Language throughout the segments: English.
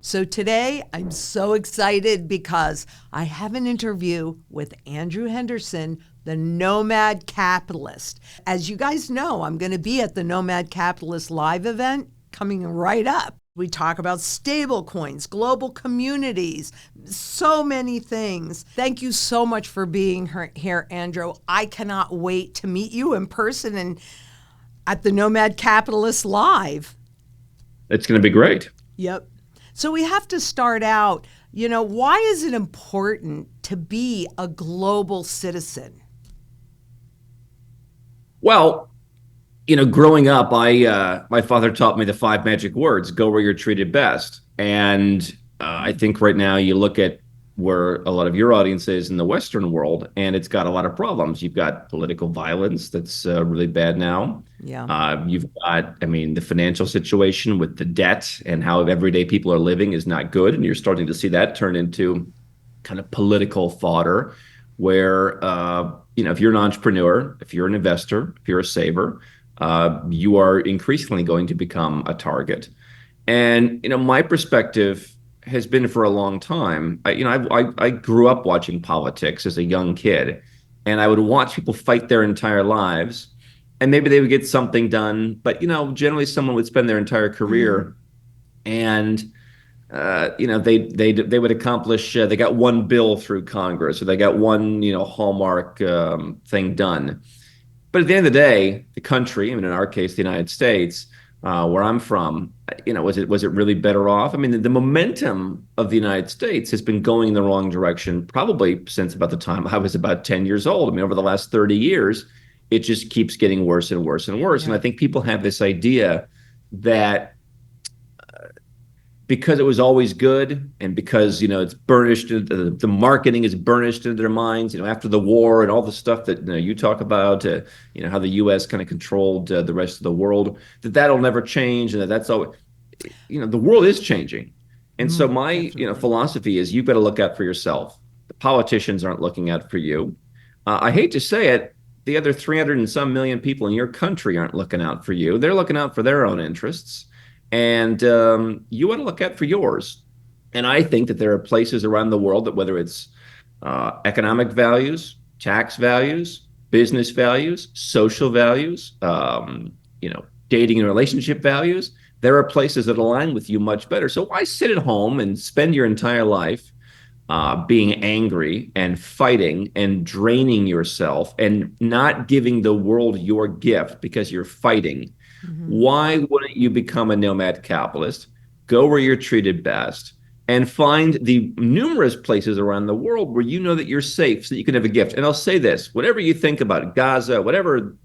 So today I'm so excited because I have an interview with Andrew Henderson, the Nomad Capitalist. As you guys know, I'm going to be at the Nomad Capitalist live event coming right up. We talk about stable coins, global communities, so many things. Thank you so much for being here, Andrew. I cannot wait to meet you in person and at the Nomad Capitalist live. It's going to be great. Yep. So we have to start out, why is it important to be a global citizen? Well, growing up, I my father taught me the five magic words: "Go where you're treated best." And I think right now you look at where a lot of your audience is in the Western world, and it's got a lot of problems. You've got political violence that's really bad now. Yeah. You've got, the financial situation with the debt and how everyday people are living is not good, and you're starting to see that turn into kind of political fodder, where if you're an entrepreneur, if you're an investor, if you're a saver, you are increasingly going to become a target. And my perspective has been for a long time. I grew up watching politics as a young kid, and I would watch people fight their entire lives, and maybe they would get something done, but generally someone would spend their entire career and they would accomplish. They got one bill through Congress, or they got one hallmark thing done. But at the end of the day, the country, in our case, the United States, where I'm from, was it really better off? The momentum of the United States has been going in the wrong direction probably since about the time I was about 10 years old. Over the last 30 years, it just keeps getting worse and worse and worse. And I think people have this idea that because it was always good, and because it's burnished, the marketing is burnished into their minds, after the war and all the stuff that you talk about, how the U.S. kind of controlled the rest of the world, that'll never change, and that's all. The world is changing, and so my philosophy is you've got to look out for yourself. The politicians aren't looking out for you. I hate to say it, the other 300 and some million people in your country aren't looking out for you. They're looking out for their own interests. And you want to look out for yours. And I think that there are places around the world that, whether it's economic values, tax values, business values, social values, dating and relationship values, there are places that align with you much better. So why sit at home and spend your entire life being angry and fighting and draining yourself and not giving the world your gift because you're fighting? Why wouldn't you become a nomad capitalist, go where you're treated best, and find the numerous places around the world where you know that you're safe so that you can have a gift? And I'll say this, whatever you think about Gaza, whatever,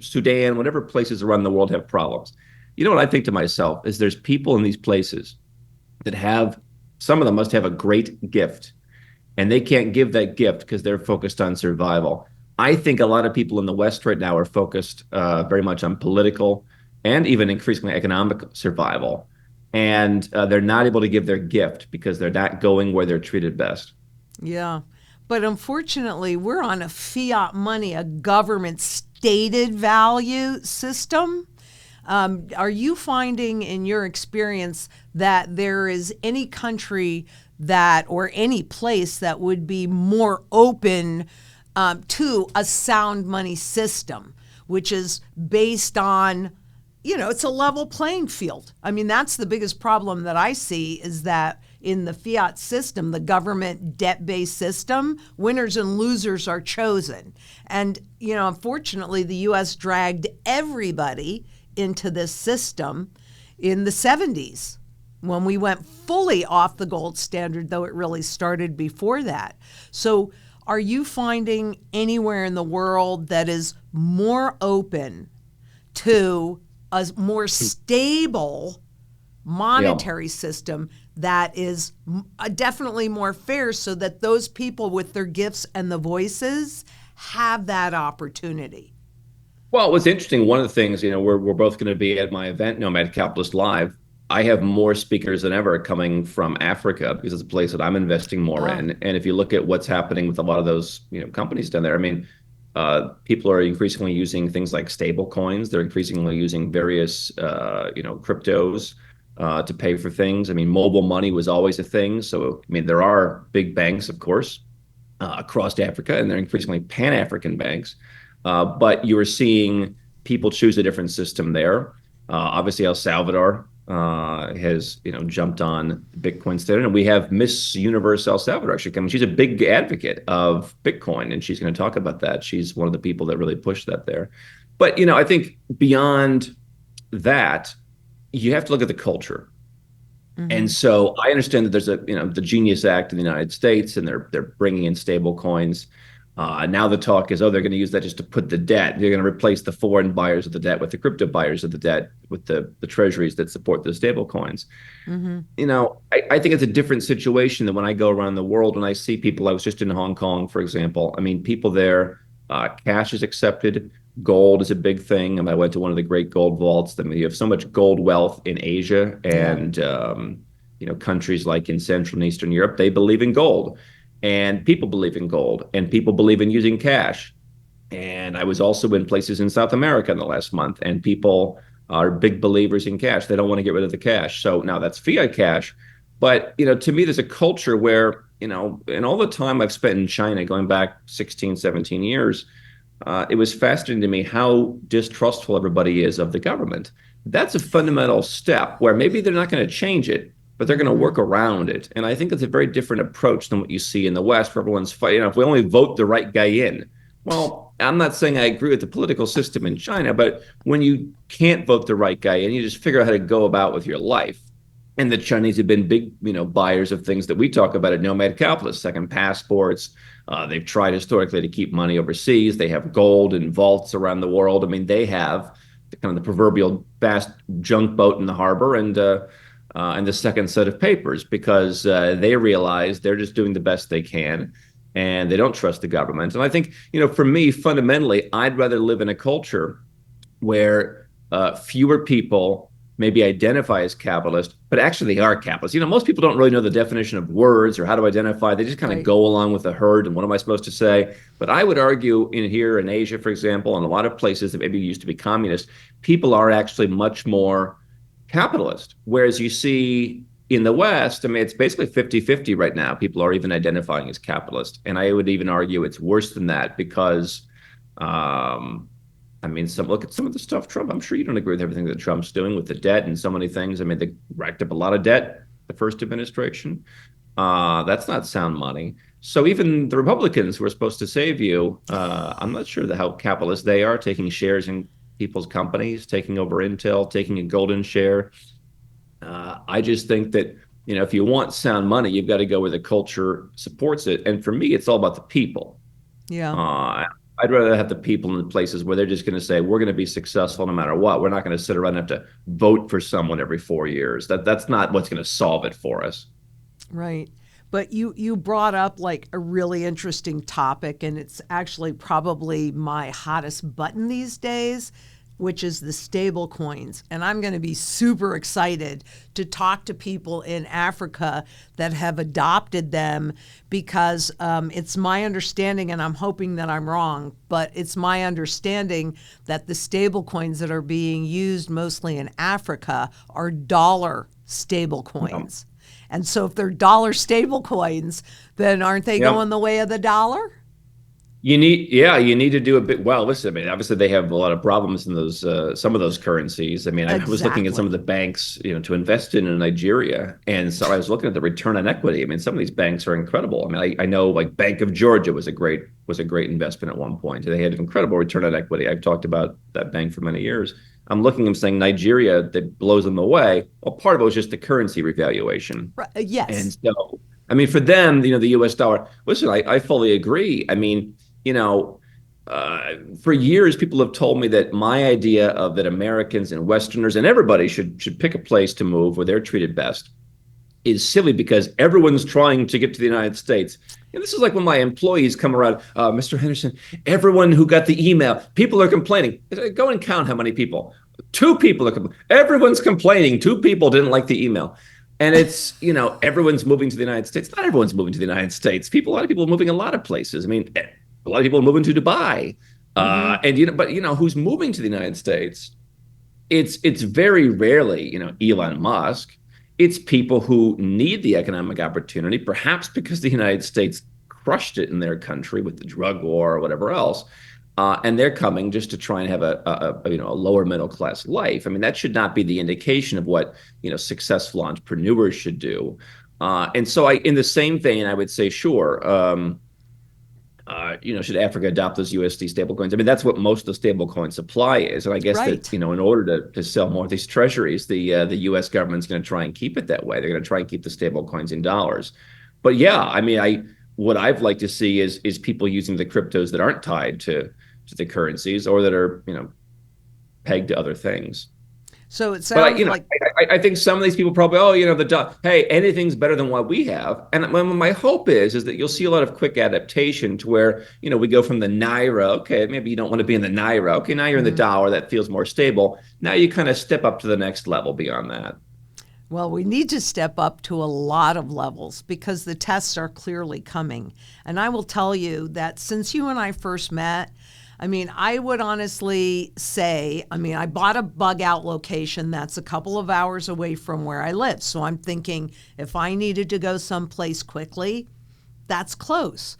Sudan, whatever places around the world have problems, what I think to myself is there's people in these places that have, some of them must have a great gift, and they can't give that gift because they're focused on survival. I think a lot of people in the West right now are focused very much on political and even increasingly economic survival. And they're not able to give their gift because they're not going where they're treated best. Yeah. But unfortunately, we're on a fiat money, a government stated value system. Are you finding in your experience that there is any country that, or any place that would be more open to a sound money system, which is based on, it's a level playing field? That's the biggest problem that I see, is that in the fiat system, the government debt-based system, winners and losers are chosen. And, unfortunately, the U.S. dragged everybody into this system in the 70s when we went fully off the gold standard, though it really started before that. So are you finding anywhere in the world that is more open to a more stable monetary system that is definitely more fair, so that those people with their gifts and the voices have that opportunity? Well, what's interesting, one of the things, we're both going to be at my event, Nomad Capitalist Live. I have more speakers than ever coming from Africa because it's a place that I'm investing more in. And if you look at what's happening with a lot of those, companies down there, people are increasingly using things like stable coins. They're increasingly using various, cryptos. to pay for things. I mean, mobile money was always a thing. So, I mean, there are big banks, of course, across Africa, and they're increasingly Pan-African banks. But you are seeing people choose a different system there. Obviously, El Salvador has jumped on Bitcoin standard, and we have Miss Universe El Salvador actually coming. She's a big advocate of Bitcoin, and she's going to talk about that. She's one of the people that really pushed that there. But I think beyond that, you have to look at the culture. And so I understand that there's the Genius Act in the United States, and they're bringing in stable coins. Now the talk is, they're going to use that just to put the debt. They're going to replace the foreign buyers of the debt with the crypto buyers of the debt, with the treasuries that support the stable coins. I think it's a different situation than when I go around the world and I see people. I was just in Hong Kong, for example. I mean, people there, cash is accepted. Gold is a big thing. I went to one of the great gold vaults. I mean, you have so much gold wealth in Asia and, countries like in Central and Eastern Europe, they believe in gold, and people believe in gold, and people believe in using cash. And I was also in places in South America in the last month, and people are big believers in cash. They don't want to get rid of the cash. So now that's fiat cash. But, to me, there's a culture where, and all the time I've spent in China, going back 16, 17 years, it was fascinating to me how distrustful everybody is of the government. That's a fundamental step where maybe they're not going to change it, but they're going to work around it. And I think it's a very different approach than what you see in the West, where everyone's fighting. If we only vote the right guy in. Well, I'm not saying I agree with the political system in China, but when you can't vote the right guy in, you just figure out how to go about with your life. And the Chinese have been big, buyers of things that we talk about at Nomad Capitalist, second passports. They've tried historically to keep money overseas. They have gold in vaults around the world. I mean, they have the proverbial vast junk boat in the harbor and the second set of papers, because they realize they're just doing the best they can, and they don't trust the government. And I think, for me, fundamentally, I'd rather live in a culture where fewer people maybe identify as capitalist, but actually they are capitalists. Most people don't really know the definition of words or how to identify. They just kind of go along with the herd. And what am I supposed to say? But I would argue here in Asia, for example, and a lot of places that maybe used to be communist, people are actually much more capitalist. Whereas you see in the West, I mean, it's basically 50-50 right now. People are even identifying as capitalist. And I would even argue it's worse than that, because I mean, look at some of the stuff Trump. I'm sure you don't agree with everything that Trump's doing with the debt and so many things. I mean, they racked up a lot of debt the first administration. That's not sound money. So even the Republicans who are supposed to save you, I'm not sure how capitalist they are, taking shares in people's companies, taking over Intel, taking a golden share. I just think that, if you want sound money, you've got to go where the culture supports it. And for me, it's all about the people. Yeah. I'd rather have the people in the places where they're just going to say, we're going to be successful no matter what. We're not going to sit around and have to vote for someone every 4 years. That's not what's going to solve it for us. Right. But you brought up like a really interesting topic, and it's actually probably my hottest button these days, which is the stable coins. And I'm going to be super excited to talk to people in Africa that have adopted them, because it's my understanding, and I'm hoping that I'm wrong, but it's my understanding that the stable coins that are being used mostly in Africa are dollar stable coins. And so if they're dollar stable coins, then aren't they going the way of the dollar? You need to do a bit. Well, listen, I mean, obviously they have a lot of problems in those some of those currencies. I mean, I was looking at some of the banks, to invest in Nigeria, and so I was looking at the return on equity. I mean, some of these banks are incredible. I mean, I know like Bank of Georgia was a great investment at one point. They had an incredible return on equity. I've talked about that bank for many years. I'm looking, I'm saying Nigeria, that blows them away. Well, part of it was just the currency revaluation. Yes. And so, I mean, for them, the U.S. dollar. Listen, I fully agree. I mean, for years, people have told me that my idea of that Americans and Westerners and everybody should pick a place to move where they're treated best is silly, because everyone's trying to get to the United States. And this is like when my employees come around, Mr. Henderson, everyone who got the email, people are complaining. Go and count how many people. 2 people are complaining. Everyone's complaining. 2 people didn't like the email. And it's, everyone's moving to the United States. Not everyone's moving to the United States. A lot of people are moving a lot of places. I mean, a lot of people are moving to Dubai. And, but who's moving to the United States it's very rarely, Elon Musk. It's people who need the economic opportunity, perhaps because the United States crushed it in their country with the drug war or whatever else. And they're coming just to try and have a lower middle class life. I mean, that should not be the indication of what successful entrepreneurs should do. And so, in the same vein, I would say, sure, should Africa adopt those USD stablecoins? I mean, that's what most of the stablecoin supply is. And I guess that, Right. in order to sell more of these treasuries, the US government's going to try and keep it that way. They're going to try and keep the stablecoins in dollars. But yeah, I mean, what I'd like to see is people using the cryptos that aren't tied to the currencies or that are, pegged to other things. So it But sounds like, I think some of these people probably, oh, hey, anything's better than what we have. And my hope is that you'll see a lot of quick adaptation to where, we go from the naira. Okay, maybe you don't want to be in the naira. Okay, now you're in the mhm. dollar. That feels more stable. Now you kind of step up to the next level beyond that. Well, we need to step up to a lot of levels because the tests are clearly coming. And I will tell you that since you and I first met, I mean, I would honestly say, I mean, I bought a bug out location that's a couple of hours away from where I live. So I'm thinking if I needed to go someplace quickly, that's close.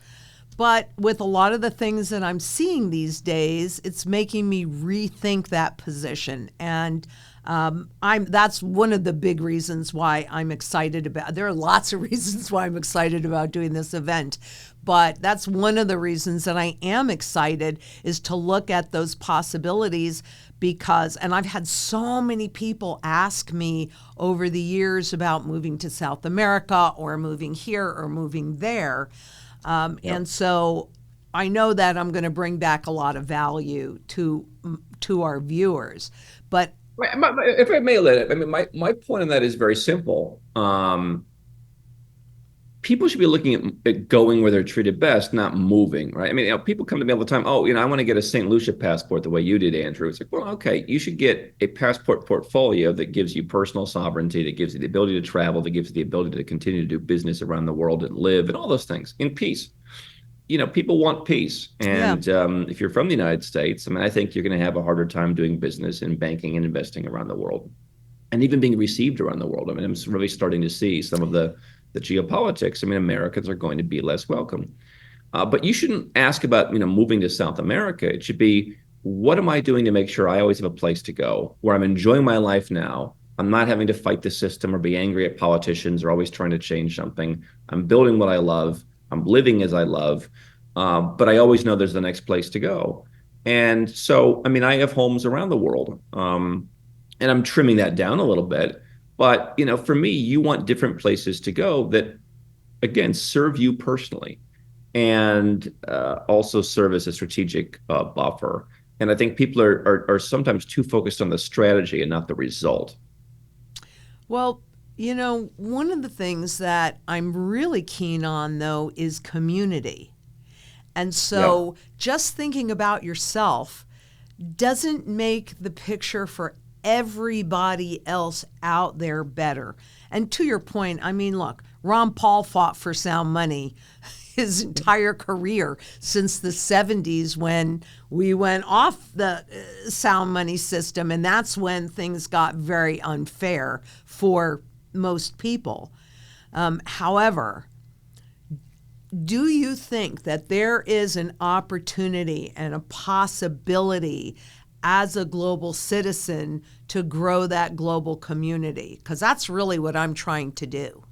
But with a lot of the things that I'm seeing these days, it's making me rethink that position. And I'm that's one of the big reasons why I'm excited about. There are lots of reasons why I'm excited about doing this event, but that's one of the reasons that I am excited is to look at those possibilities because, and I've had so many people ask me over the years about moving to South America or moving here or moving there. Yep. And so I know that I'm going to bring back a lot of value to our viewers. But If I may, let it, I mean, my point on that is very simple. People should be looking at going where they're treated best, not moving, right? I mean, people come to me all the time. Oh, I want to get a St. Lucia passport the way you did, Andrew. It's like, well, okay, you should get a passport portfolio that gives you personal sovereignty, that gives you the ability to travel, that gives you the ability to continue to do business around the world and live and all those things in peace. People want peace. yeah, And if you're from the United States, I mean, I think you're going to have a harder time doing business and banking and investing around the world and even being received around the world. I mean, I'm really starting to see some of the geopolitics. I mean, Americans are going to be less welcome. But you shouldn't ask about, moving to South America. It should be, what am I doing to make sure I always have a place to go where I'm enjoying my life now? I'm not having to fight the system or be angry at politicians or always trying to change something. I'm building what I love. I'm living as I love. But I always know there's the next place to go. And so, I mean, I have homes around the world. And I'm trimming that down a little bit. But, for me, you want different places to go that, again, serve you personally and also serve as a strategic buffer. And I think people are sometimes too focused on the strategy and not the result. well, one of the things that I'm really keen on, though, is community. And Yep. so just thinking about yourself doesn't make the picture for everybody else out there better. And to your point, I mean, look, Ron Paul fought for sound money his entire career since the 70s when we went off the sound money system. And that's when things got very unfair for most people. However, do you think that there is an opportunity and a possibility as a global citizen to grow that global community? Because that's really what I'm trying to do.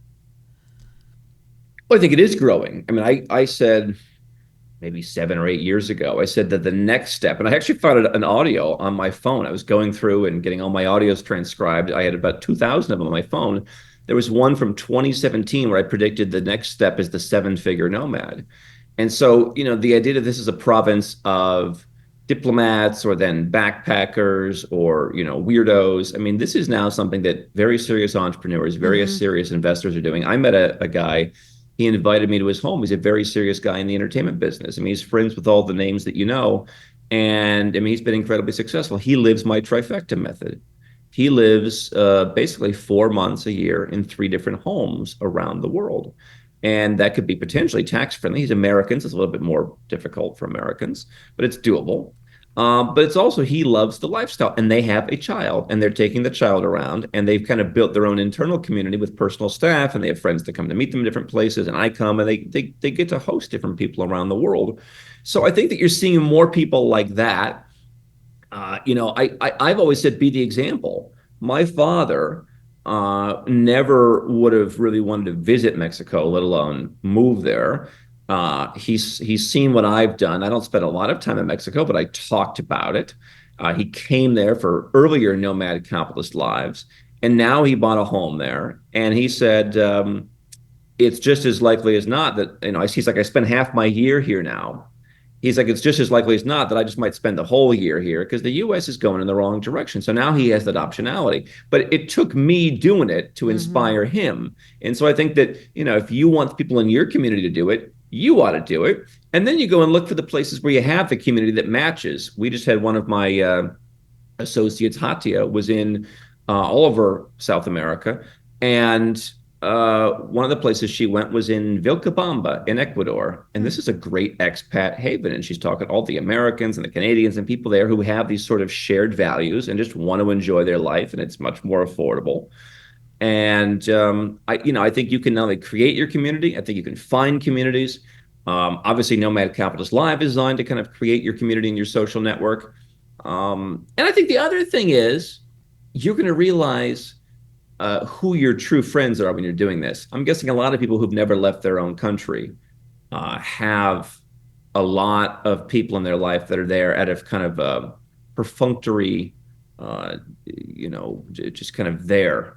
Well, I think it is growing. I mean, I said maybe 7 or 8 years ago, I said that the next step, and I actually found an audio on my phone. I was going through and getting all my audios transcribed. I had about 2,000 of them on my phone. There was one from 2017 where I predicted the next step is the seven-figure nomad. And so, the idea that this is a province of diplomats or then backpackers or, weirdos. I mean, this is now something that very serious entrepreneurs, very Mm-hmm. serious investors are doing. I met a guy, he invited me to his home. He's a very serious guy in the entertainment business. I mean, he's friends with all the names that you know. And I mean, he's been incredibly successful. He lives my trifecta method. He lives basically 4 months a year in three different homes around the world. And that could be potentially tax friendly. He's American, so it's a little bit more difficult for Americans, but it's doable. But it's also he loves the lifestyle, and they have a child, and they're taking the child around, and they've kind of built their own internal community with personal staff, and they have friends that come to meet them in different places, and I come, and they get to host different people around the world. So I think that you're seeing more people like that. I've always said be the example. My father never would have really wanted to visit Mexico, let alone move there. He's seen what I've done. I don't spend a lot of time in Mexico, but I talked about it. He came there for earlier nomad capitalist lives, and now he bought a home there. And he said it's just as likely as not that he's like I spend half my year here now. He's like, it's just as likely as not that I just might spend the whole year here because the US is going in the wrong direction. So now he has that optionality. But it took me doing it to inspire him. And so I think that, if you want people in your community to do it, you ought to do it. And then you go and look for the places where you have the community that matches. We just had one of my associates, Hatia, was in all over South America. And one of the places she went was in Vilcabamba in Ecuador. And this is a great expat haven. And she's talking to all the Americans and the Canadians and people there who have these sort of shared values and just want to enjoy their life. And it's much more affordable. And I think you can not only create your community, I think you can find communities. Obviously, Nomad Capitalist Live is designed to kind of create your community and your social network. And I think the other thing is you're going to realize who your true friends are when you're doing this. I'm guessing a lot of people who've never left their own country have a lot of people in their life that are there out of kind of a perfunctory, just kind of there.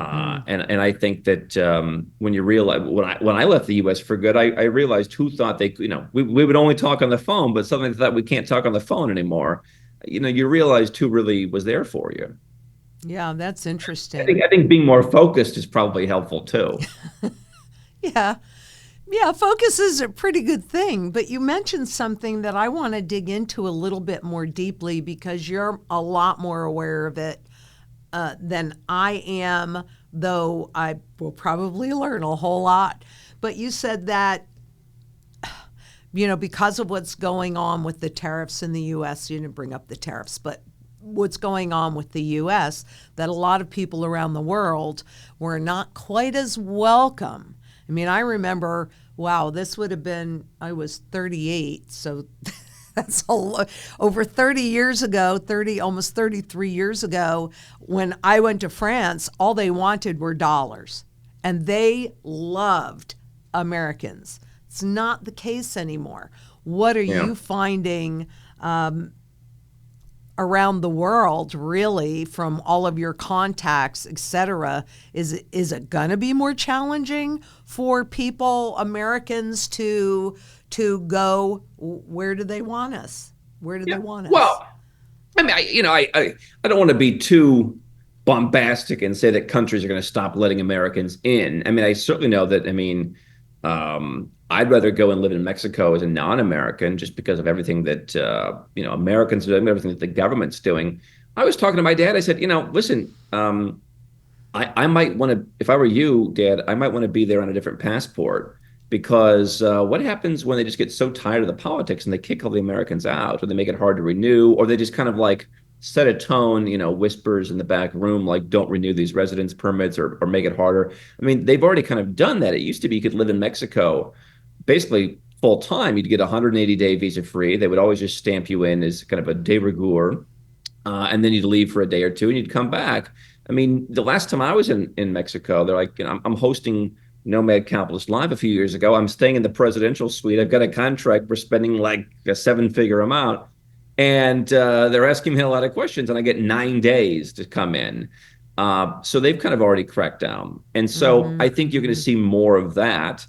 And I think that when you realize when I left the U.S. for good, I realized who thought we would only talk on the phone, but suddenly thought we can't talk on the phone anymore. You realized who really was there for you. Yeah, that's interesting. I think being more focused is probably helpful too. Yeah. Yeah, focus is a pretty good thing, but you mentioned something that I want to dig into a little bit more deeply because you're a lot more aware of it than I am, though I will probably learn a whole lot. But you said that, because of what's going on with the tariffs in the U.S., you didn't bring up the tariffs, but what's going on with the U.S., that a lot of people around the world were not quite as welcome. I mean, I remember, wow, this would have been, I was 38, so that's over 30 years ago, almost 33 years ago, when I went to France, all they wanted were dollars, and they loved Americans. It's not the case anymore. What are you finding around the world, really, from all of your contacts, et cetera? Is it going to be more challenging for people, Americans, to go? Where do they want us? Where do they want us? Well, I mean, I don't want to be too bombastic and say that countries are going to stop letting Americans in. I mean, I certainly know that. I mean, I'd rather go and live in Mexico as a non-American just because of everything that Americans are doing, everything that the government's doing. I was talking to my dad. I said, listen, I might want to, if I were you, Dad, I might want to be there on a different passport because what happens when they just get so tired of the politics and they kick all the Americans out, or they make it hard to renew, or they just kind of like set a tone, whispers in the back room, like don't renew these residence permits or make it harder. I mean, they've already kind of done that. It used to be you could live in Mexico basically full time. You'd get 180-day visa free. They would always just stamp you in as kind of a de rigueur. And then you'd leave for a day or two and you'd come back. I mean, the last time I was in Mexico, they're like, I'm hosting Nomad Capitalist Live a few years ago. I'm staying in the presidential suite. I've got a contract for spending like a 7-figure amount. And they're asking me a lot of questions, and I get 9 days to come in. So they've kind of already cracked down. And so I think you're going to see more of that,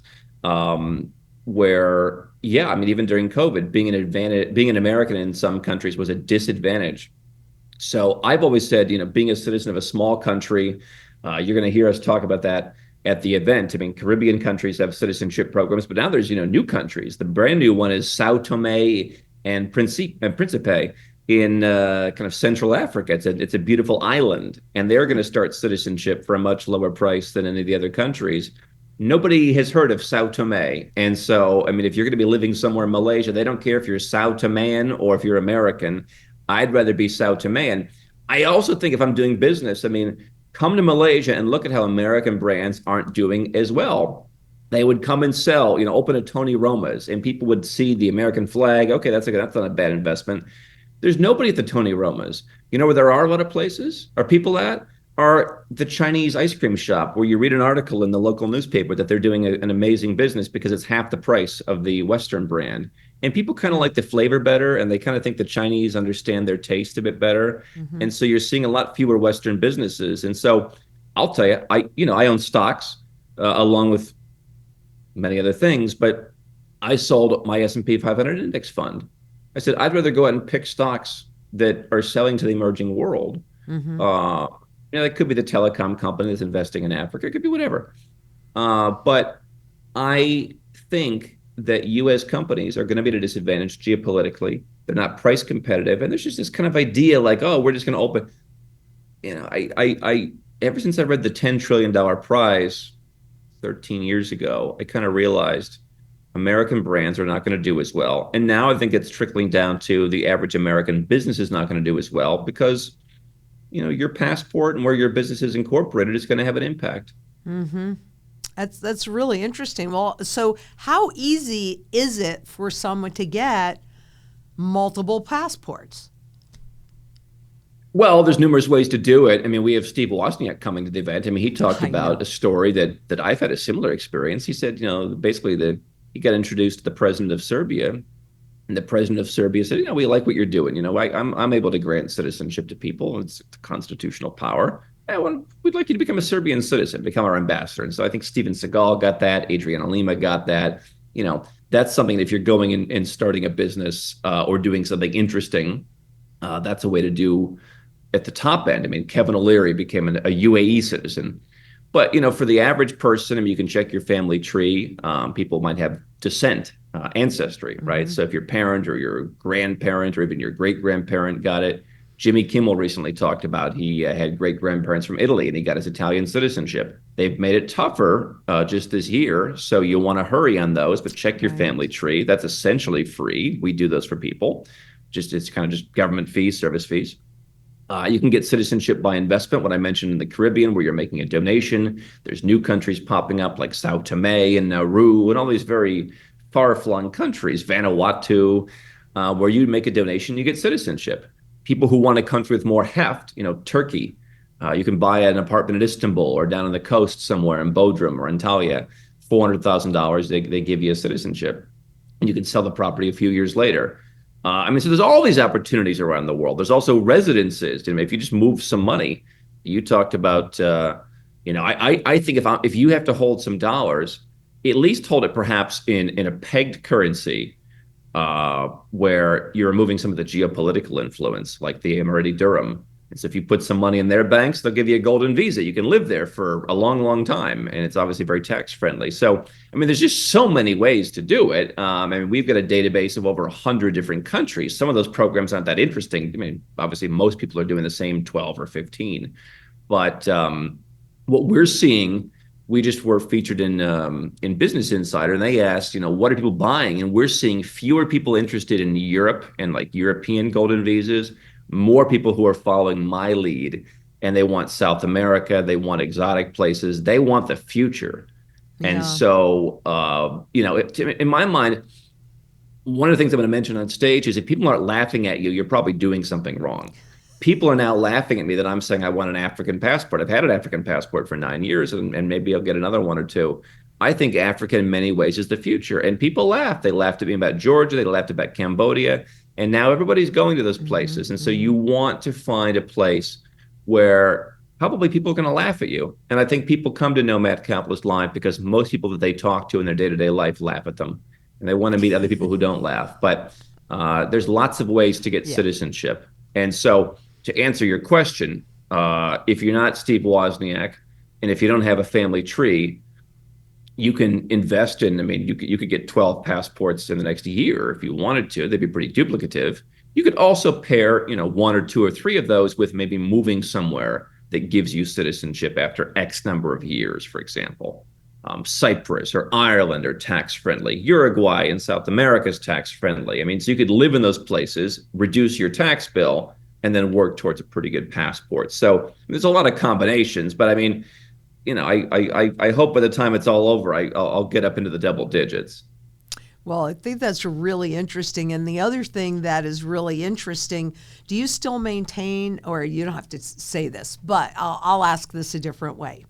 where, I mean, even during COVID, being an American in some countries was a disadvantage. So I've always said, being a citizen of a small country, you're going to hear us talk about that at the event. I mean, Caribbean countries have citizenship programs, but now there's, new countries. The brand new one is Sao Tome and Principe in kind of Central Africa. It's a beautiful island, and they're going to start citizenship for a much lower price than any of the other countries. nobody has heard of Sao Tome. And so, I mean, if you're going to be living somewhere in Malaysia, they don't care if you're Sao Tomean or if you're American. I'd rather be Sao Tomean. I also think if I'm doing business, I mean, come to Malaysia and look at how American brands aren't doing as well. They would come and sell, open a Tony Roma's, and people would see the American flag. Okay, that's not a bad investment. There's nobody at the Tony Roma's. You know where there are a lot of places? Are people at? Are the Chinese ice cream shop where you read an article in the local newspaper that they're doing an amazing business because it's half the price of the Western brand. And people kind of like the flavor better, and they kind of think the Chinese understand their taste a bit better. Mm-hmm. And so you're seeing a lot fewer Western businesses. And so I'll tell you, I own stocks along with many other things, but I sold my S&P 500 index fund. I said, I'd rather go out and pick stocks that are selling to the emerging world. Mm-hmm. It could be the telecom company that's investing in Africa. It could be whatever. But I think that U.S. companies are going to be at a disadvantage geopolitically. They're not price competitive, and there's just this kind of idea like, oh, we're just going to open. I ever since I read the $10 trillion prize 13 years ago, I kind of realized American brands are not going to do as well. And now I think it's trickling down to the average American business is not going to do as well because, your passport and where your business is incorporated is going to have an impact. Mm-hmm. That's really interesting. Well, so how easy is it for someone to get multiple passports? Well, there's numerous ways to do it. I mean, we have Steve Wozniak coming to the event. I mean, he talked I know. about a story that I've had a similar experience. He said, basically he got introduced to the president of Serbia, and the president of Serbia said, we like what you're doing. I'm able to grant citizenship to people. It's constitutional power. We'd like you to become a Serbian citizen, become our ambassador. And so I think Steven Seagal got that. Adriana Lima got that. That's something that if you're going and starting a business or doing something interesting, that's a way to do at the top end. I mean, Kevin O'Leary became a UAE citizen. But, for the average person, I mean, you can check your family tree. People might have descent, ancestry, right? Mm-hmm. So if your parent or your grandparent or even your great-grandparent got it, Jimmy Kimmel recently talked about he had great-grandparents from Italy and he got his Italian citizenship. They've made it tougher just this year, so you want to hurry on those, but check your family tree. That's essentially free. We do those for people. It's kind of just government fees, service fees. You can get citizenship by investment, what I mentioned in the Caribbean, where you're making a donation. There's new countries popping up like Sao Tome and Nauru and all these very far-flung countries, Vanuatu, where you make a donation, you get citizenship. People who want a country with more heft, Turkey, you can buy an apartment in Istanbul or down on the coast somewhere in Bodrum or Antalya, $400,000, they give you a citizenship. And you can sell the property a few years later. So there's all these opportunities around the world. There's also residences. If you just move some money, you talked about, I think if you have to hold some dollars, at least hold it perhaps in a pegged currency where you're removing some of the geopolitical influence, like the Emirati dirham. And so if you put some money in their banks, they'll give you a golden visa. You can live there for a long, long time. And it's obviously very tax friendly. So, there's just so many ways to do it. We've got a database of over 100 different countries. Some of those programs aren't that interesting. Obviously, most people are doing the same 12 or 15. But what we're seeing, we just were featured in Business Insider, and they asked, what are people buying? And we're seeing fewer people interested in Europe and like European golden visas, more people who are following my lead, and they want South America, they want exotic places, they want the future. Yeah. And so, in my mind, one of the things I'm going to mention on stage is if people aren't laughing at you, you're probably doing something wrong. People are now laughing at me that I'm saying I want an African passport. I've had an African passport for 9 years, and maybe I'll get another one or two. I think Africa in many ways is the future. And people laugh. They laughed at me about Georgia. They laughed about Cambodia. And now everybody's going to those places. Mm-hmm. And so you want to find a place where probably people are going to laugh at you. And I think people come to Nomad Capitalist Live because most people that they talk to in their day-to-day life laugh at them. And they want to meet other people who don't laugh. But there's lots of ways to get citizenship. And so to answer your question, if you're not Steve Wozniak, and if you don't have a family tree, you can invest in, you could get 12 passports in the next year if you wanted to. They'd be pretty duplicative. You could also pair, one or two or three of those with maybe moving somewhere that gives you citizenship after X number of years, for example. Cyprus or Ireland are tax friendly. Uruguay in South America is tax friendly. I mean, so you could live in those places, reduce your tax bill, and then work towards a pretty good passport. So there's a lot of combinations, but I mean, I hope by the time it's all over, I'll get up into the double digits. Well, I think that's really interesting. And the other thing that is really interesting, do you still maintain, or you don't have to say this, but I'll ask this a different way.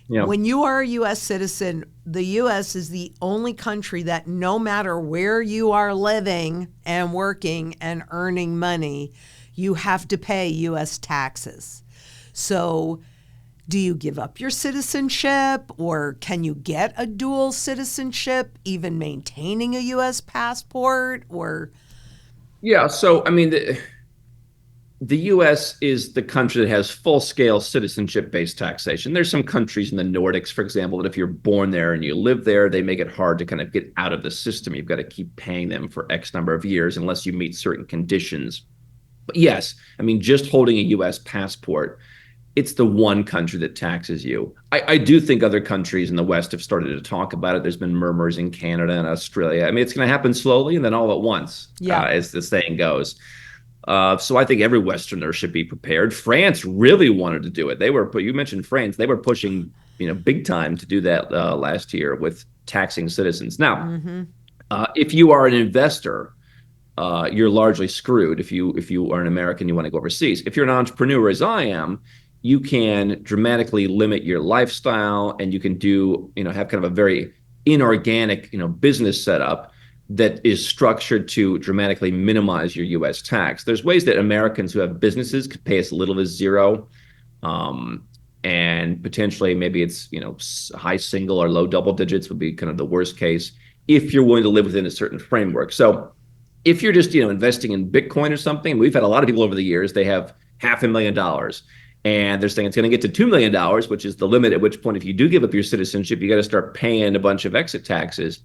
Yeah. When you are a U.S. citizen, the U.S. is the only country that no matter where you are living and working and earning money, you have to pay U.S. taxes. So do you give up your citizenship, or can you get a dual citizenship, even maintaining a U.S. passport? Or Yeah. So, I mean, the US is the country that has full scale citizenship based taxation. There's some countries in the Nordics, for example, that if you're born there and you live there, they make it hard to kind of get out of the system. You've got to keep paying them for X number of years unless you meet certain conditions. But yes, I mean, just holding a US passport, it's the one country that taxes you. I do think other countries in the West have started to talk about it. There's been murmurs in Canada and Australia. I mean, it's going to happen slowly and then all at once, yeah, as the saying goes. So I think every Westerner should be prepared. France really wanted to do it. They were, but you mentioned France. They were pushing, big time to do that last year with taxing citizens. Now, if you are an investor, you're largely screwed. If you are an American, you want to go overseas. If you're an entrepreneur, as I am, you can dramatically limit your lifestyle, and you can do, have kind of a very inorganic, business setup that is structured to dramatically minimize your U.S. tax. There's ways that Americans who have businesses could pay as little as zero, and potentially maybe it's high single or low double digits would be kind of the worst case if you're willing to live within a certain framework. So if you're just investing in Bitcoin or something, we've had a lot of people over the years. They have $500,000. And they're saying it's going to get to $2 million, which is the limit at which point, if you do give up your citizenship, you got to start paying a bunch of exit taxes.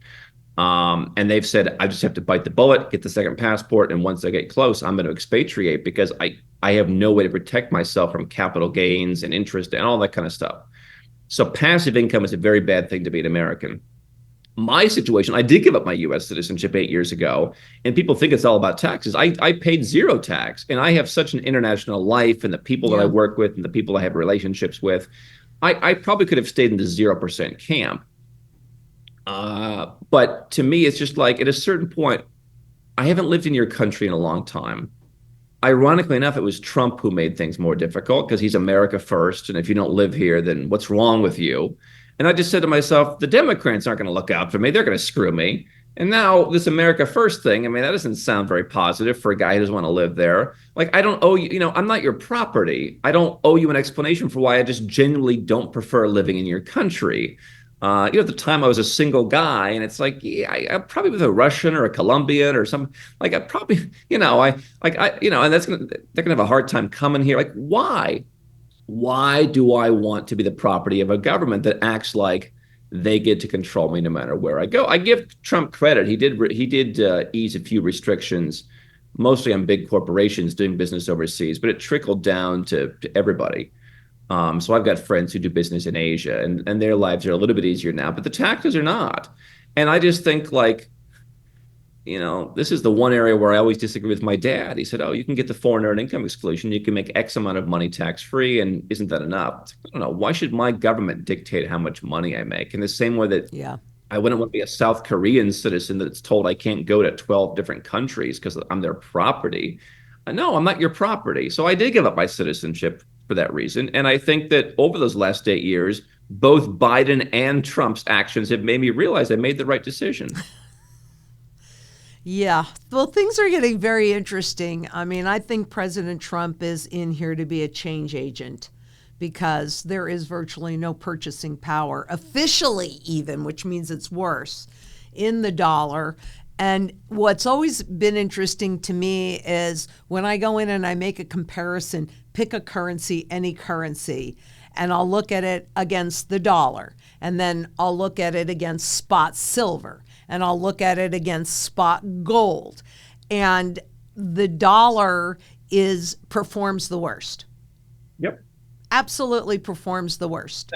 And they've said, I just have to bite the bullet, get the second passport. And once I get close, I'm going to expatriate because I have no way to protect myself from capital gains and interest and all that kind of stuff. So passive income is a very bad thing to be an American. My situation, I did give up my U.S. citizenship 8 years ago, and people think it's all about taxes. I paid zero tax, and I have such an international life, and the people that I work with and the people I have relationships with, I probably could have stayed in the 0% camp. But to me, it's just like at a certain point, I haven't lived in your country in a long time. Ironically enough, it was Trump who made things more difficult because he's America first. And if you don't live here, then what's wrong with you? And I just said to myself, the Democrats aren't going to look out for me. They're going to screw me. And now this America first thing, I mean, that doesn't sound very positive for a guy who doesn't want to live there. Like, I don't owe you, I'm not your property. I don't owe you an explanation for why I just genuinely don't prefer living in your country. At the time I was a single guy, and it's like, yeah, I'm probably with a Russian or a Colombian or something. Like, I probably, and they're gonna have a hard time coming here. Like, why? Why do I want to be the property of a government that acts like they get to control me no matter where I go? I give Trump credit. He did ease a few restrictions, mostly on big corporations doing business overseas, but it trickled down to everybody. So I've got friends who do business in Asia, and their lives are a little bit easier now, but the taxes are not. And I just think, like, this is the one area where I always disagree with my dad. He said, oh, you can get the foreign earned income exclusion. You can make X amount of money tax free. And isn't that enough? I don't know. Why should my government dictate how much money I make? In the same way that I wouldn't want to be a South Korean citizen that's told I can't go to 12 different countries because I'm their property. No, I'm not your property. So I did give up my citizenship for that reason. And I think that over those last 8 years, both Biden and Trump's actions have made me realize I made the right decision. Yeah. Well, things are getting very interesting. I mean, I think President Trump is in here to be a change agent because there is virtually no purchasing power, officially even, which means it's worse, in the dollar. And what's always been interesting to me is when I go in and I make a comparison, pick a currency, any currency, and I'll look at it against the dollar, and then I'll look at it against spot silver, and I'll look at it against spot gold. And the dollar performs the worst. Yep. Absolutely performs the worst.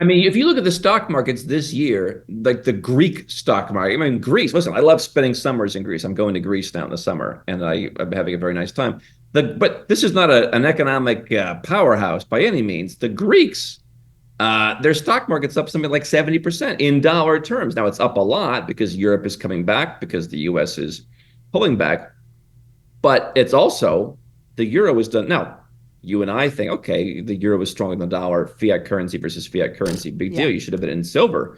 I mean, if you look at the stock markets this year, like the Greek stock market, I mean, Greece, listen, I love spending summers in Greece. I'm going to Greece now in the summer, and I'm having a very nice time. But this is not an economic powerhouse by any means. The Greeks, their stock market's up something like 70% in dollar terms. Now, it's up a lot because Europe is coming back, because the US is pulling back. But it's also, the euro is done. Now, you and I think, okay, the euro is stronger than the dollar, fiat currency versus fiat currency, big Yeah. deal. You should have been in silver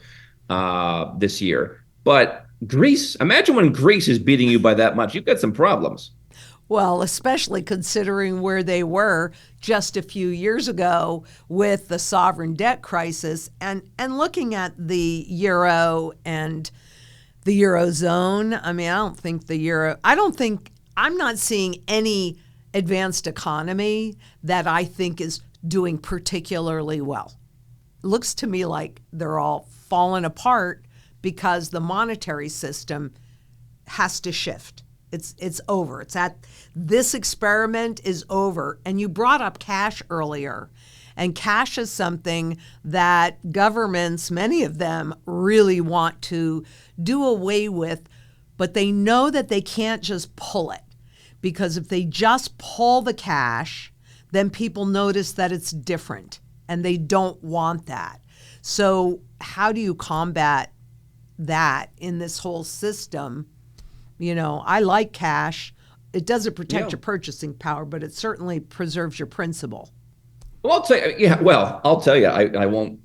this year. But Greece, imagine when Greece is beating you by that much, you've got some problems. Well, especially considering where they were just a few years ago with the sovereign debt crisis, and looking at the euro and the eurozone. I mean, I'm not seeing any advanced economy that I think is doing particularly well. It looks to me like they're all falling apart because the monetary system has to shift. It's over. This experiment is over. And you brought up cash earlier. And cash is something that governments, many of them, really want to do away with, but they know that they can't just pull it. Because if they just pull the cash, then people notice that it's different, and they don't want that. So how do you combat that in this whole system? I like cash. It doesn't protect your purchasing power, but it certainly preserves your principal. Well, I'll tell you, yeah, well, I'll tell you, I won't,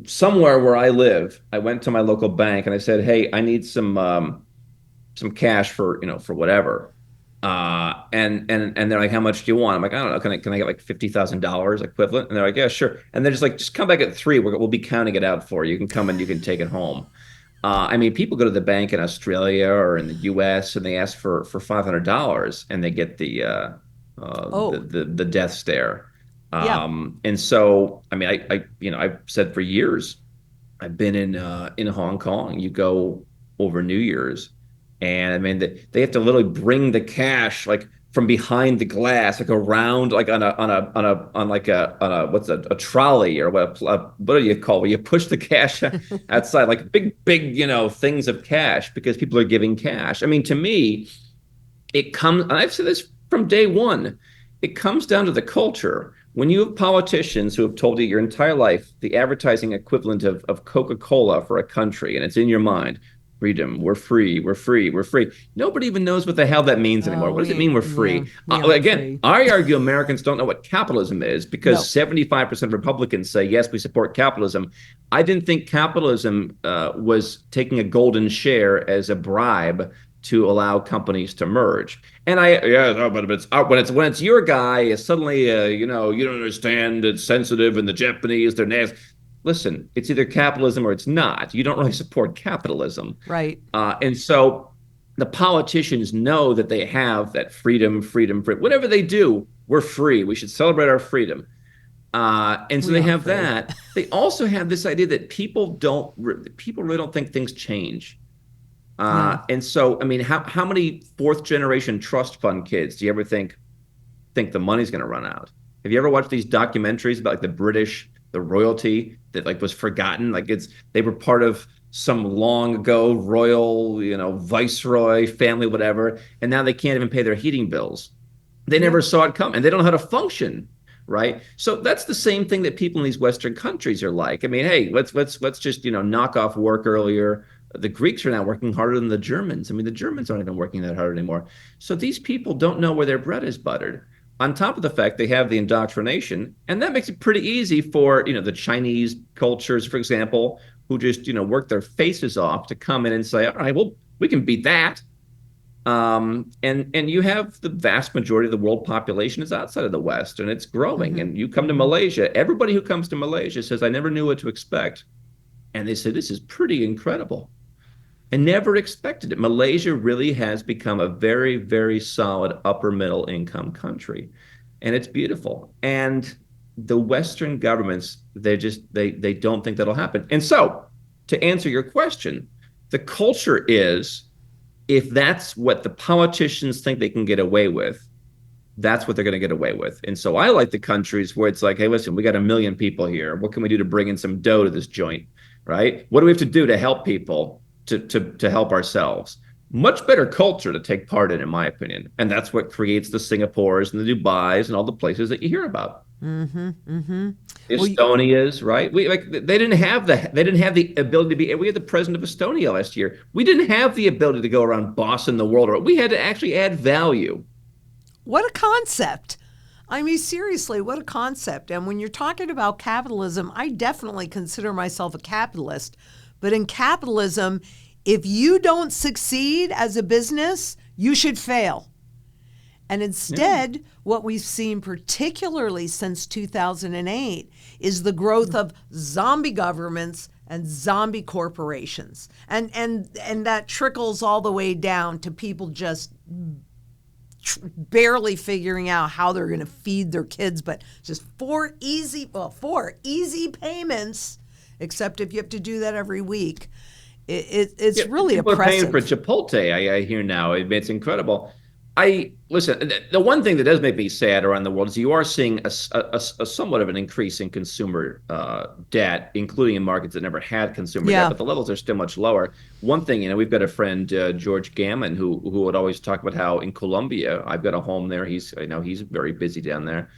somewhere where I live, I went to my local bank and I said, hey, I need some cash for, for whatever. And they're like, how much do you want? I'm like, I don't know. Can I get like $50,000 equivalent? And they're like, yeah, sure. And they're just like, just come back at 3. We'll be counting it out for you. You can come and you can take it home. I mean, people go to the bank in Australia or in the U.S. and they ask for $500 and they get the death stare. Yeah. And so, I mean, I've said for years, I've been in Hong Kong. You go over New Year's, and I mean, they have to literally bring the cash like from behind the glass, like around, like on a what's a trolley, or what do you call it? Where you push the cash outside, like big things of cash, because people are giving cash. I mean, to me, it comes, and I've said this from day one, it comes down to the culture. When you have politicians who have told you your entire life the advertising equivalent of Coca-Cola for a country, and it's in your mind, freedom, we're free, we're free, we're free. Nobody even knows what the hell that means anymore. What does it mean we're free? Again, free. I argue Americans don't know what capitalism is, because No. 75% of Republicans say, yes, we support capitalism. I didn't think capitalism was taking a golden share as a bribe to allow companies to merge. And but when it's your guy, suddenly you don't understand. It's sensitive, and the Japanese, they're nasty. Listen, it's either capitalism or it's not. You don't really support capitalism, Right. And so the politicians know that they have that freedom. Whatever they do, we're free. We should celebrate our freedom. And so We they are have free. that. They also have this idea that people really don't think things change. No. And so, I mean, how many fourth generation trust fund kids do you ever think the money's going to run out? Have you ever watched these documentaries about like the royalty that like was forgotten? Like they were part of some long ago royal, viceroy family, whatever, and now they can't even pay their heating bills. They never saw it come, and they don't know how to function, right? So that's the same thing that people in these Western countries are like. I mean, hey, let's just knock off work earlier. The Greeks are now working harder than the Germans. I mean, the Germans aren't even working that hard anymore. So these people don't know where their bread is buttered. On top of the fact they have the indoctrination, and that makes it pretty easy for the Chinese cultures, for example, who just work their faces off to come in and say, all right, well, we can beat that. And you have the vast majority of the world population is outside of the West, and it's growing. And you come to Malaysia, everybody who comes to Malaysia says, I never knew what to expect. And they say, this is pretty incredible. I never expected it. Malaysia really has become a very, very solid upper middle income country. And it's beautiful. And the Western governments, they don't think that'll happen. And so, to answer your question, the culture is, if that's what the politicians think they can get away with, that's what they're going to get away with. And so I like the countries where it's like, hey, listen, we got 1 million people here. What can we do to bring in some dough to this joint, right? What do we have to do to help people to help ourselves? Much better culture to take part in my opinion. And that's what creates the Singapores and the Dubais and all the places that you hear about. Mm-hmm. Mm-hmm. Well, Estonia's, right? We like they didn't have the ability to be. We had the president of Estonia last year. We didn't have the ability to go around bossing the world. We had to actually add value. what a concept. I mean, seriously, what a concept. And when you're talking about capitalism, I definitely consider myself a capitalist. But in capitalism, if you don't succeed as a business, you should fail. And instead, what we've seen, particularly since 2008, is the growth of zombie governments and zombie corporations. And that trickles all the way down to people just barely figuring out how they're going to feed their kids, but just four easy payments, except if you have to do that every week. It's really people oppressive. People are paying for Chipotle. I hear now. It's incredible. I listen. The one thing that does make me sad around the world is you are seeing a somewhat of an increase in consumer debt, including in markets that never had consumer debt, but the levels are still much lower. One thing, we've got a friend, George Gammon, who would always talk about how in Colombia, I've got a home there. He's very busy down there.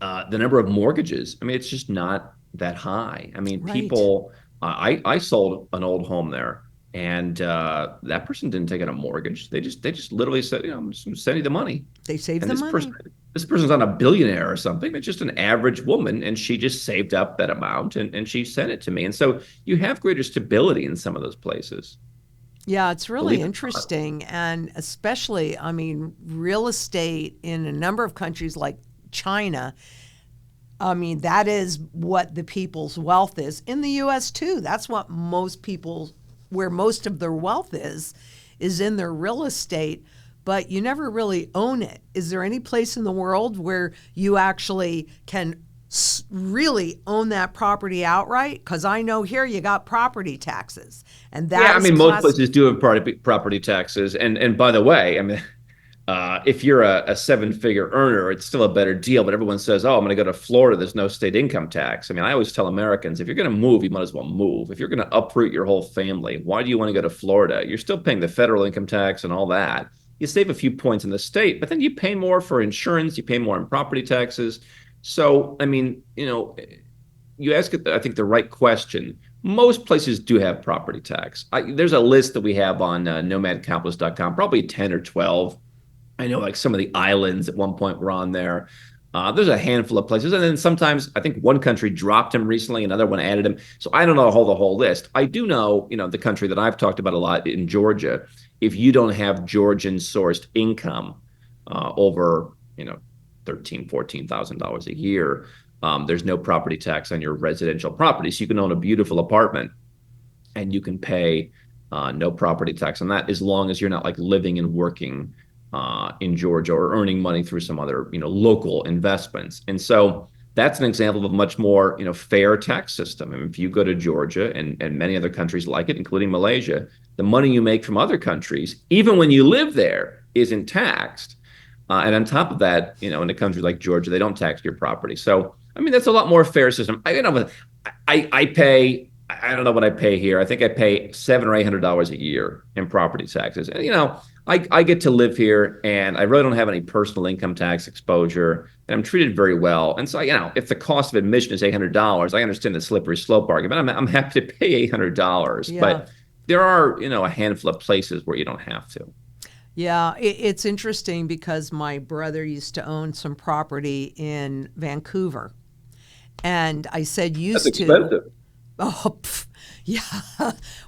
The number of mortgages, it's just not that high. People. I sold an old home there. And that person didn't take out a mortgage. They just literally said, I'm just going to send you the money. They saved the money. This person's not a billionaire or something. It's just an average woman, and she just saved up that amount and she sent it to me. And so you have greater stability in some of those places. Yeah, it's really interesting. And especially, real estate in a number of countries like China, that is what the people's wealth is. In the U.S. too, that's what where most of their wealth is in their real estate, but you never really own it. Is there any place in the world where you actually can really own that property outright? Because I know here you got property taxes, and most places do have property taxes. And by the way, if you're a seven-figure earner, it's still a better deal. But everyone says, oh, I'm going to go to Florida. There's no state income tax. I always tell Americans, if you're going to move, you might as well move. If you're going to uproot your whole family, why do you want to go to Florida? You're still paying the federal income tax and all that. You save a few points in the state, but then you pay more for insurance. You pay more in property taxes. So, you ask, I think, the right question. Most places do have property tax. There's a list that we have on nomadcapitalist.com, probably 10 or 12. I know like some of the islands at one point were on there. There's a handful of places. And then sometimes I think one country dropped him recently, another one added him. So I don't know the whole list. I do know, the country that I've talked about a lot in Georgia, if you don't have Georgian sourced income over, $13,000, $14,000 a year, there's no property tax on your residential property. So you can own a beautiful apartment and you can pay no property tax on that as long as you're not like living and working in Georgia or earning money through some other, local investments. And so that's an example of a much more, fair tax system. If you go to Georgia and many other countries like it, including Malaysia, the money you make from other countries, even when you live there, isn't taxed. And on top of that, in a country like Georgia, they don't tax your property. So, that's a lot more fair system. I pay, I don't know what I pay here. I think I pay $700 or $800 a year in property taxes. And, I get to live here and I really don't have any personal income tax exposure and I'm treated very well. And so, if the cost of admission is $800, I understand the slippery slope argument. I'm happy to pay $800, but there are, a handful of places where you don't have to. Yeah, it's interesting because my brother used to own some property in Vancouver. And I said That's expensive. Oh, yeah.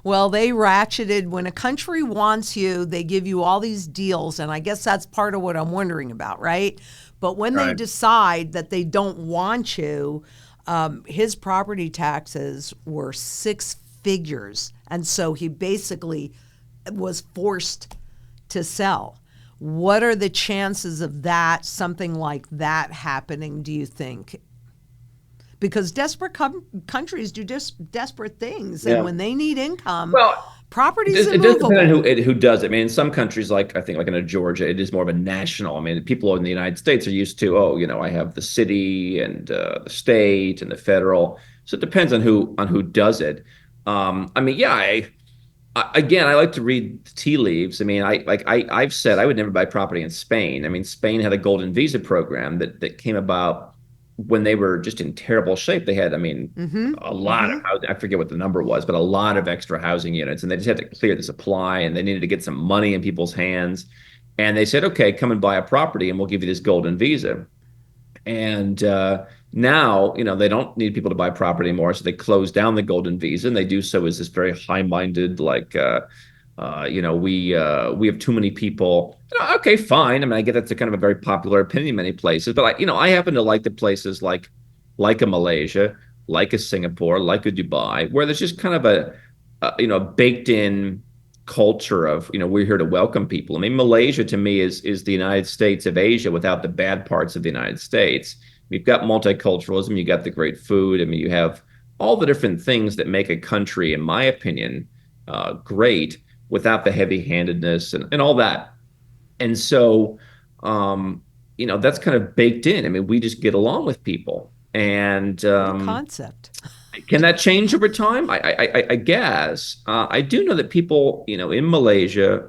Well, they ratcheted. When a country wants you, they give you all these deals. And I guess that's part of what I'm wondering about, right? But when they decide that they don't want you, his property taxes were 6 figures. And so he basically was forced to sell. What are the chances of something like that happening, do you think? Because desperate countries do just desperate things. And when they need income, Property's It does depend on immovable. who does it. I mean, in some countries, like I think, like in Georgia, it is more of a national. I mean, people in the United States are used to, oh, I have the city and the state and the federal. So it depends on who does it. I mean, yeah, again, I like to read the tea leaves. I mean, I've said I would never buy property in Spain. I mean, Spain had a golden visa program that came about when they were just in terrible shape. They had, I mean, Mm-hmm. a lot of Mm-hmm. housing. I forget what the number was, but a lot of extra housing units, and they just had to clear the supply, and they needed to get some money in people's hands. And they said, okay, come and buy a property, and we'll give you this golden visa. And now, they don't need people to buy property anymore, so they close down the golden visa, and they do so as this very high-minded, like, we have too many people. Okay, fine. I mean, I get that's a kind of a very popular opinion in many places, but I happen to like the places like a Malaysia, like a Singapore, like a Dubai, where there's just kind of a baked in culture of we're here to welcome people. I mean, Malaysia to me is the United States of Asia without the bad parts of the United States. You've got multiculturalism, you got the great food. I mean, you have all the different things that make a country, in my opinion, great without the heavy-handedness and all that. And so, that's kind of baked in. I mean, we just get along with people, and What a concept. can that change over time? I guess. I do know that people, in Malaysia,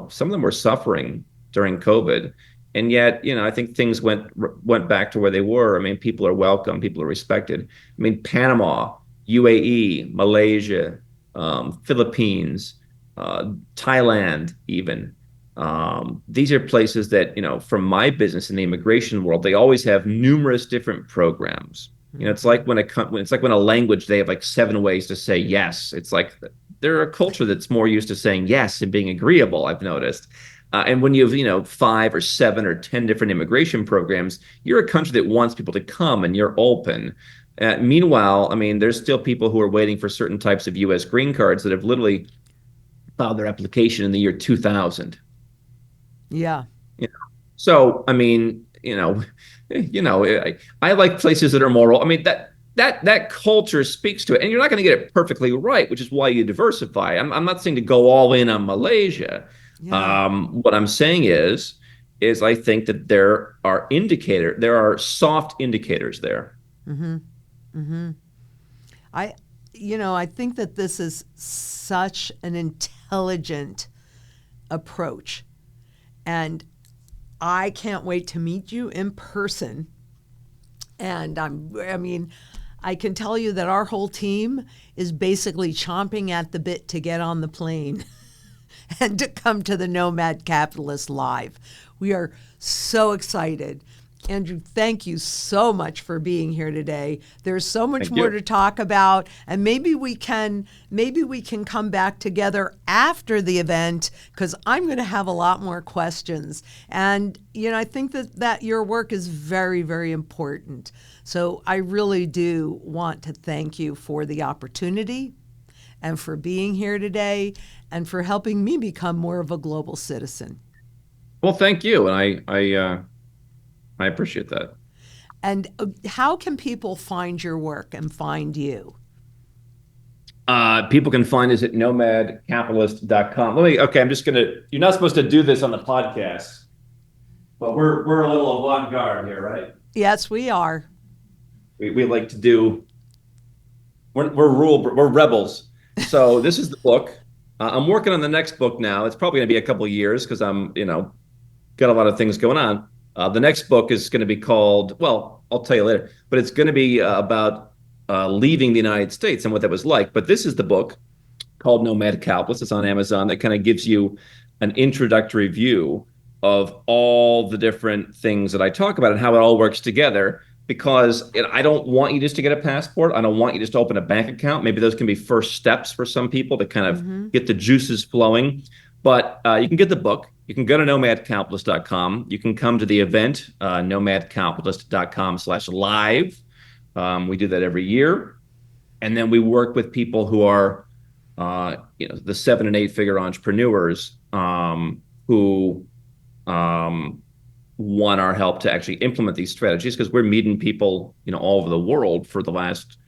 some of them were suffering during COVID, and yet, I think things went back to where they were. I mean, people are welcome, people are respected. I mean, Panama, UAE, Malaysia, Philippines, Thailand, even. These are places that, from my business in the immigration world, they always have numerous different programs. It's like when a language, they have like 7 ways to say yes. It's like they're a culture that's more used to saying yes and being agreeable, I've noticed. And when you have, 5 or 7 or 10 different immigration programs, you're a country that wants people to come and you're open. Meanwhile, I mean, there's still people who are waiting for certain types of U.S. green cards that have literally filed their application in the year 2000. Yeah. You know? So, I mean, I like places that are moral. I mean, that culture speaks to it, and you're not going to get it perfectly right, which is why you diversify. I'm not saying to go all in on Malaysia. Yeah. What I'm saying is I think that there are soft indicators there. Mm-hmm. Mm-hmm. I, I think that this is such an intelligent approach. And I can't wait to meet you in person. And I can tell you that our whole team is basically chomping at the bit to get on the plane and to come to the Nomad Capitalist Live. We are so excited. Andrew, thank you so much for being here today. There's so much Thank more you. to talk about, and maybe we can come back together after the event, because I'm going to have a lot more questions. And I think that your work is very, very important. So I really do want to thank you for the opportunity and for being here today and for helping me become more of a global citizen. Well, thank you, and I appreciate that. And how can people find your work and find you? People can find us at nomadcapitalist.com. You're not supposed to do this on the podcast, but we're a little avant-garde here, right? Yes, we are. We like to do, we're rebels. So this is the book. I'm working on the next book now. It's probably going to be a couple of years because I'm, got a lot of things going on. The next book is going to be called, well, I'll tell you later, but it's going to be about leaving the United States and what that was like. But this is the book called Nomad Capitalist. It's on Amazon that kind of gives you an introductory view of all the different things that I talk about and how it all works together. Because I don't want you just to get a passport. I don't want you just to open a bank account. Maybe those can be first steps for some people to kind of get the juices flowing. But you can get the book. You can go to nomadcapitalist.com. You can come to the event, nomadcapitalist.com/live. We do that every year. And then we work with people who are, the 7 and 8 figure entrepreneurs who want our help to actually implement these strategies, because we're meeting people, all over the world for the last,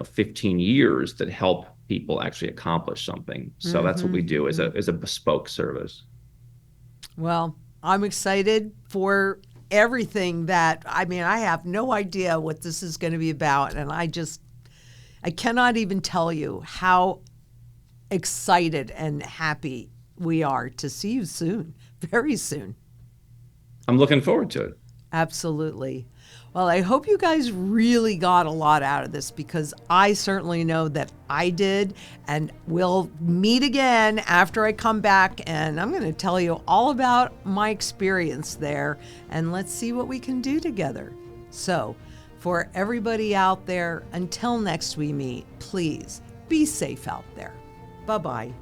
15 years that help people actually accomplish something. So that's what we do as a bespoke service. Well, I'm excited for everything that, I mean, I have no idea what this is going to be about. And I cannot even tell you how excited and happy we are to see you soon, very soon. I'm looking forward to it. Absolutely. Well, I hope you guys really got a lot out of this, because I certainly know that I did. And we'll meet again after I come back, and I'm going to tell you all about my experience there, and let's see what we can do together. So, for everybody out there, until next we meet, please be safe out there. Bye-bye.